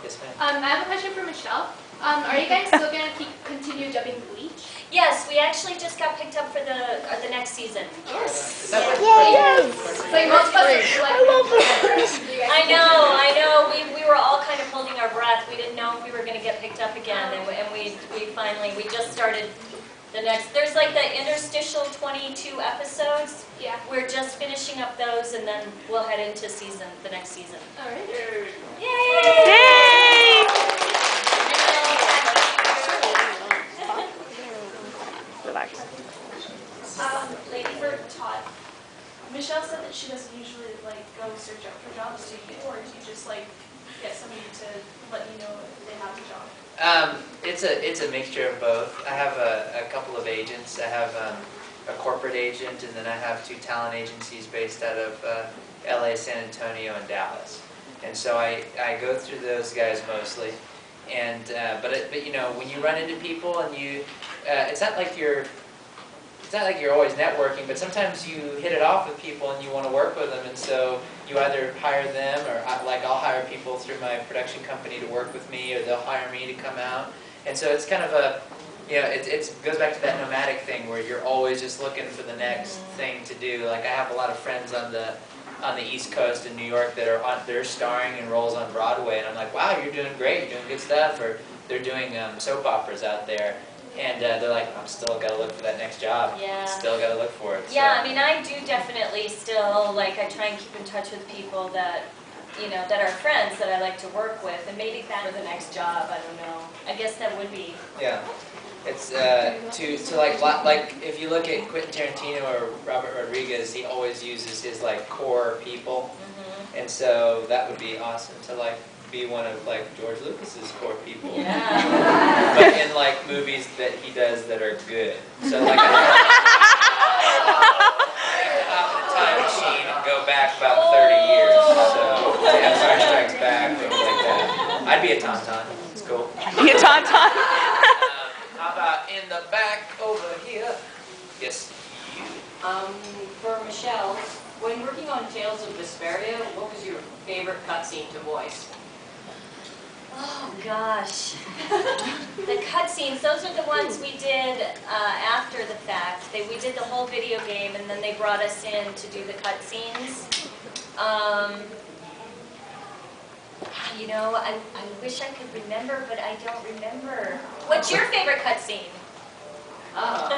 Yes, ma'am. I have a question for Michelle. Are you guys still gonna continue dubbing Bleach? Yes, we actually just got picked up for the next season. Yes. Is that like It's like most of us are like, I know. We were all kind of holding our breath. We didn't know if we were going to get picked up again, and we finally just started the next. There's like the interstitial 22 episodes. Yeah. We're just finishing up those, and then we'll head into the next season. All right. Yay! Yay! Relax. Lady for Todd. Michelle said that she doesn't usually like go search out for jobs, do you? Or do you just like get somebody to let you know if they have a job? It's a mixture of both. I have a couple of agents. I have a corporate agent, and then I have 2 talent agencies based out of LA, San Antonio, and Dallas. And so I go through those guys mostly. And but you know, when you run into people and you, it's not like you're always networking, but sometimes you hit it off with people and you want to work with them, and so you either hire them, or I'll hire people through my production company to work with me, or they'll hire me to come out. And so it's kind of a, you know, it goes back to that nomadic thing where you're always just looking for the next thing to do. Like I have a lot of friends on the East Coast in New York that they're starring in roles on Broadway, and I'm like, wow, you're doing great, you're doing good stuff. Or they're doing soap operas out there. And they're like, I'm still got to look for that next job. Yeah. Still got to look for it. Yeah, so. I mean, I do definitely still, like, I try and keep in touch with people that, you know, that are friends that I like to work with, and maybe that for the next job, I don't know. I guess that would be. Yeah. It's to like if you look at Quentin Tarantino or Robert Rodriguez, he always uses his like core people. Mm-hmm. And so that would be awesome to like be one of like George Lucas's core people. Yeah. But in like movies that he does that are good. So like I have to hop in a time machine and go back about 30 years. So Empire Strikes Back, things like that. I'd be a Tauntaun. It's cool. Be a tauntaun. How about in the back over here? Yes, you. For Michelle, when working on Tales of Vesperia, what was your favorite cutscene to voice? Oh gosh, the cutscenes, those are the ones we did after the fact. We did the whole video game, and then they brought us in to do the cutscenes. You know, I wish I could remember, but I don't remember. What's your favorite cutscene? Oh.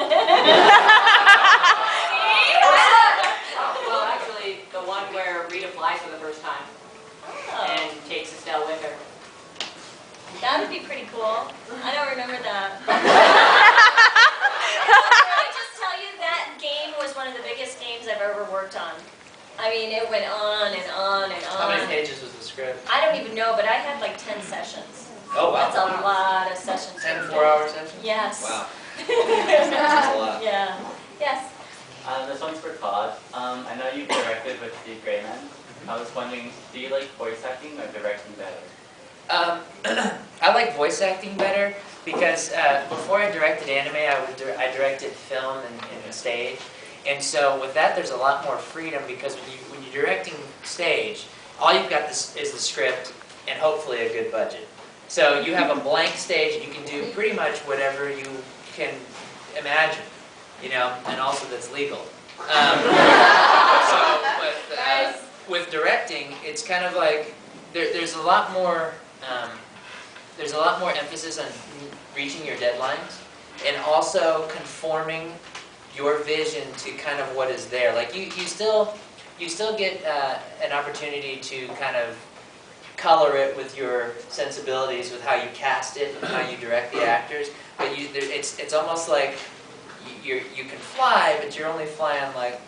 Well, actually, the one where Rita flies for the first time and takes Estelle with her. That would be pretty cool. I don't remember that. Can I just tell you, that game was one of the biggest games I've ever worked on. I mean, it went on and on and on. How many pages was the script? I don't even know, but I had like 10 sessions. Oh, wow. That's a lot of sessions. 10 4-hour sessions? Yes. Wow. That's a lot. Yeah. Yes. This one's for Todd. I know you directed with Steve Grayman. I was wondering, do you like voice acting or directing better? I like voice acting better because before I directed anime, I directed film and stage. And so with that, there's a lot more freedom because when you're directing stage, all you've got is the script and hopefully a good budget. So you have a blank stage and you can do pretty much whatever you can imagine, you know, and also that's legal. So with directing, it's kind of like there's a lot more emphasis on reaching your deadlines and also conforming your vision to kind of what is there. Like you still get an opportunity to kind of color it with your sensibilities, with how you cast it and how you direct the actors. But it's almost like you can fly, but you're only flying like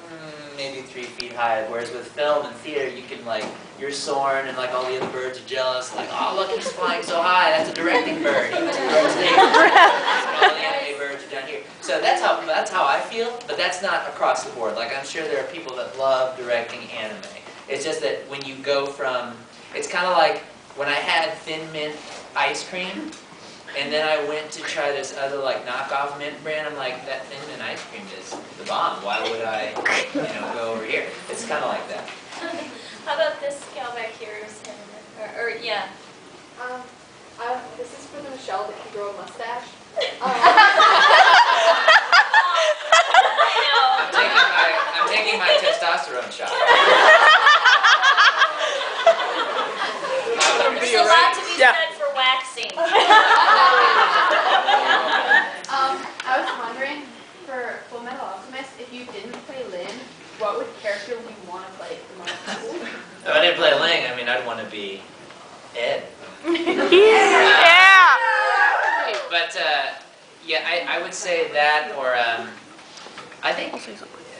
maybe 3 feet high. Whereas with film and theater, you can like you're soaring and like all the other birds are jealous. Like, oh look, he's flying so high. That's a directing bird. He must be on stage. All the anime birds are down here. So that's how I feel. But that's not across the board. Like I'm sure there are people that love directing anime. It's just that when you go from, it's kind of like when I had Thin Mint ice cream. And then I went to try this other like knockoff mint brand. I'm like, that Thin Mint ice cream is the bomb. Why would I, go over here? It's kind of like that. How about this gal back here? Yeah. Michelle that can grow a mustache. I'm taking my testosterone shot. There's a lot to be Yeah. said for waxing. I was wondering, for Full Metal Alchemist, if you didn't play Lynn, what would character would you want to play the most? If I didn't play Ling, I mean, I'd want to be Ed. Yeah. But yeah, I would say that, or I think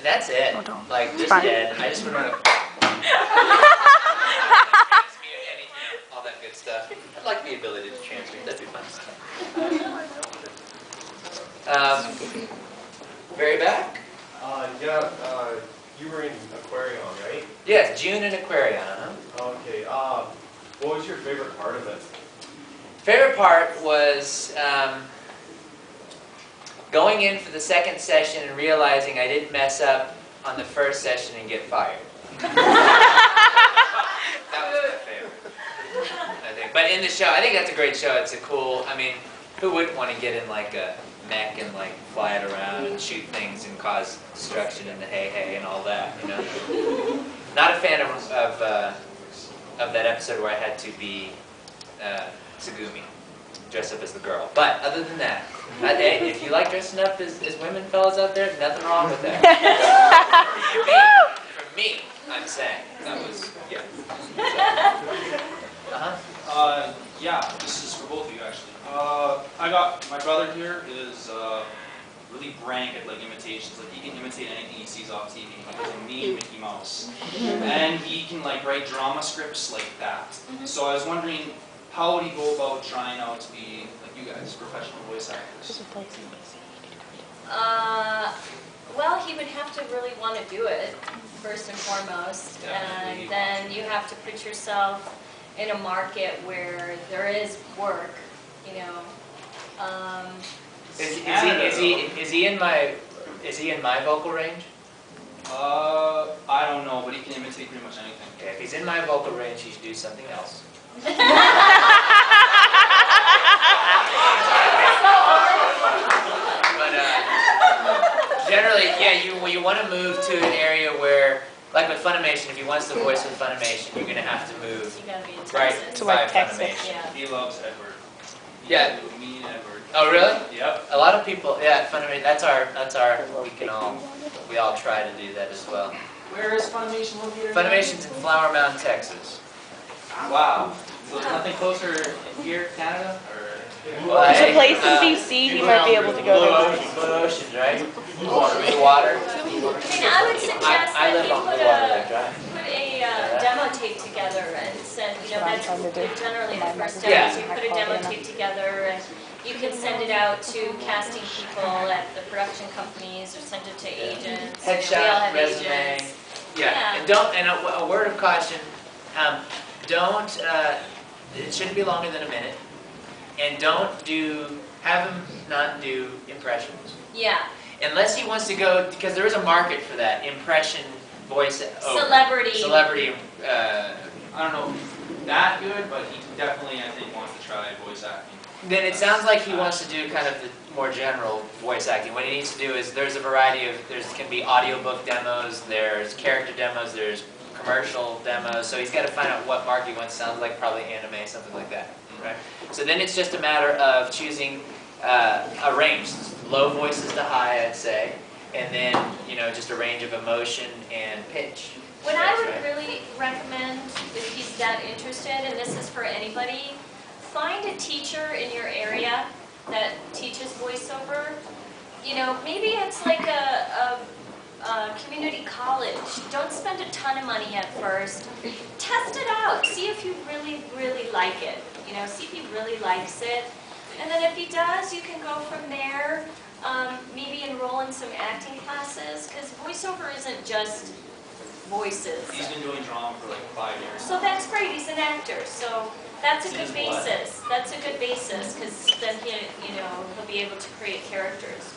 that's it. Oh, don't. Like just Fine. Ed. I just would want to transmute anything, all that good stuff. I'd like the ability to transmute. That'd be fun. Very back. Yeah, you were in Aquarion, right? Yes, June in Aquarion. Huh? Okay, what was your favorite part of it? Favorite part was going in for the second session and realizing I didn't mess up on the first session and get fired. That was my favorite, I think. But in the show, I think that's a great show. It's a cool, I mean, who wouldn't want to get in like a mech and like fly it around and shoot things and cause destruction in the hay and all that, you know? Not a fan of that episode where I had to be Tsugumi, dress up as the girl. But other than that, hey, if you like dressing up as women, fellas out there, there's nothing wrong with that. For me, I'm saying that was yeah. Yeah, this is for both of you actually. My brother here is really rank at like imitations. Like he can imitate anything he sees off TV. Like he's a mean Mickey Mouse, and he can like write drama scripts like that. So I was wondering, how would he go about trying out to be like you guys, professional voice actors? Well, he would have to really want to do it first and foremost, Definitely. and then you have to put yourself in a market where there is work, you know. Is he in my vocal range? I don't know, but he can imitate pretty much anything. Okay, if he's in my vocal range, he should do something else. But generally, yeah, you want to move to an area where, like with Funimation, if he wants to voice with Funimation, you're going to have to move You gotta be in right Texas. To like by Texas. Funimation. Yeah. He loves Edward. Yeah. Me and Edward. Oh, really? Yep. A lot of people, yeah, Funimation. That's our. We all try to do that as well. Where is Funimation located? Funimation's in Flower Mound, Texas. Wow. So there's nothing closer here, Canada? Or There's a place in BC he might be able to go to. Blue Oceans, right? Water. I mean, I would suggest I that live you on the put water, a right? demo tape together and send, you know, that's generally the first step. Yeah. So you put a demo tape together and you can send it out to casting people at the production companies or send it to agents. We all Headshot, have resume. agents. Yeah, Yeah. and don't. And a word of caution: don't. It shouldn't be longer than a minute, and have him not do impressions. Yeah, Unless he wants to go, because there is a market for that, impression voice over. celebrity. Celebrity, I don't know if he's that good, but he definitely, I think, wants to try voice acting. then it sounds like he wants to do kind of the more general voice acting. What he needs to do is, there's a variety of, can be audiobook demos, there's character demos, there's commercial demos, so he's got to find out what market he wants. Sounds like probably anime, something like that, right? So then it's just a matter of choosing a range, low voices to high, I'd say, and then, you know, just a range of emotion and pitch. What I would Right. really recommend, if he's that interested, and this is for anybody, find a teacher in your area that teaches voiceover. You know, maybe it's like a community college. Don't spend a ton of money at first. Test it out. See if you really, really like it. You know, see if he really likes it. And then if he does, you can go from there. Maybe enroll in some acting classes, because voiceover isn't just voices. He's been doing drama for like 5 years. So that's great, he's an actor, so that's a He's good what? basis. That's a good basis, because then he'll be able to create characters.